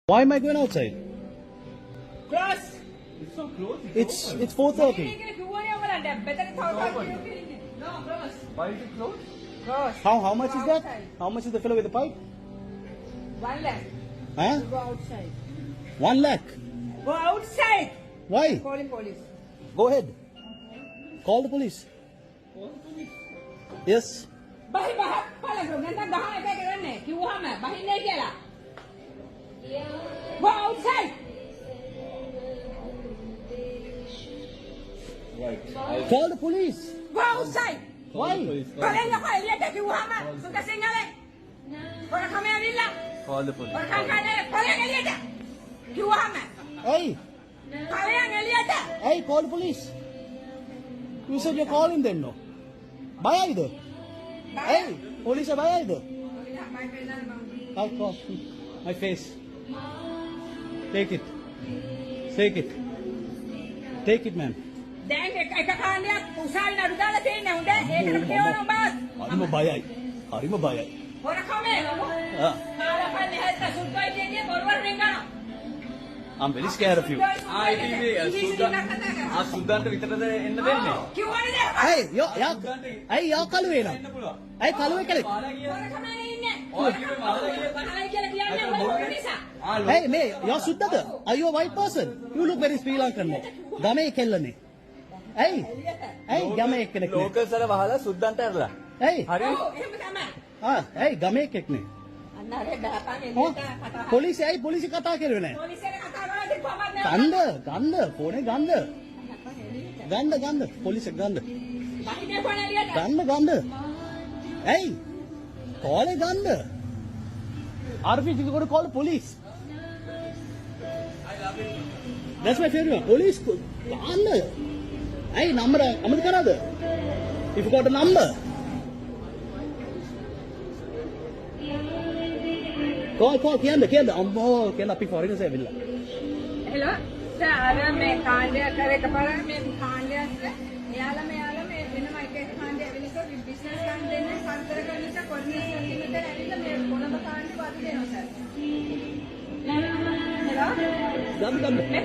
Why am I going outside? Close. It's so close. It's 4:30. No, close. Why is it closed? Close. How much is that? Outside. How much is the fellow with the pipe? 1 lakh. Huh? Go outside. 1 lakh. Go outside. Why? Calling police. Go ahead. Call the police. Yes. බහි බහක් පළගො නැත්නම් ගහන එක කරන්නේ කිව්වහම බහින්නේ කියලා. Go outside. Right. Call the police. Go outside. Why? කලෙන් යකෝ එළියට කිව්වහම සුක සිංහලේ. පොර කම ඇවිල්ලා. Call the police. පොර කන්නේ කලෙන් එළියට. කිව්වහම Hey, කලෙන් එළියට. hey, call the police. You said you're calling them, no? Bayaydı. Hey, police are bayaydı. I'll call. My face. Take it. Take it. Take it, man. දැන් එක කාණ්ඩයක් උසාවි නඩු දාලා තියෙන්නේ හොඳ ඒකට කියවන බස්. හරිම බයයි. හරිම බයයි. පොර කමේ Ah, කාලපන්නේ හැද්ද සුද්දයි කියන්නේ බොරුවට රින්ගනවා. I'm very scared of you. සුද්දන්ට විතරද එන්න දෙන්නේ? කිව්වනේ නේද? Hey, hey, y'all කළුවේ නම්. Hey, කළුවේ කෙනෙක්. පොර කමේ ඉන්නේ. පහලයි කියලා කියන්නේ බොරු නිසා. Hey, me, you're සුද්දද? Are you a white person? You look very Sri Lankan. ගමේ කෙල්ලනේ. Hey, hey, ගමේ කෙනෙක් නේ. ලෝකල් සර වහලා සුද්දන්ට ඇරලා. Hey, ඔව් එහෙම තමයි. hey, ගමේ කෙනෙක් නේ. අන්න අර බහපන් එළියට කතා. පොලිසිය පොලිසිය කතා කරුවේ නැහැ. පොලිසියට කතා කරලා ඉතින් කොහමද නෑ. ගන්ධ ෆෝනේ ගන්ධ. ගන්ධ පොලිසිය ගන්ධ. බහිනේ කොන එළියට. ගන්ධ. Hey, call a ගන්ධ. RP, you got to call the police. That's my favorite one. Police. Gandha. Hey, number අමතක කරාද? If you got a number. Call කියන්න අම්මෝ කියන්න අපි foreigners ඇවිල්ලා. හෙලෝ සාර මේ කාණ්ඩය කරේ කපාලා මේ කාණ්ඩයත් එයාලා මේ වෙනම එක කාණ්ඩය ඇවිල්ලා බිස්නස් කාණ්ඩය නේ පන්තර කරන නිසා කොඩිනේෂන් ලිමිට් ඇවිල්ලා මේ කොළඹ කාණ්ඩය වද දෙනවා සර්. හෙලෝ ගන්න. මේ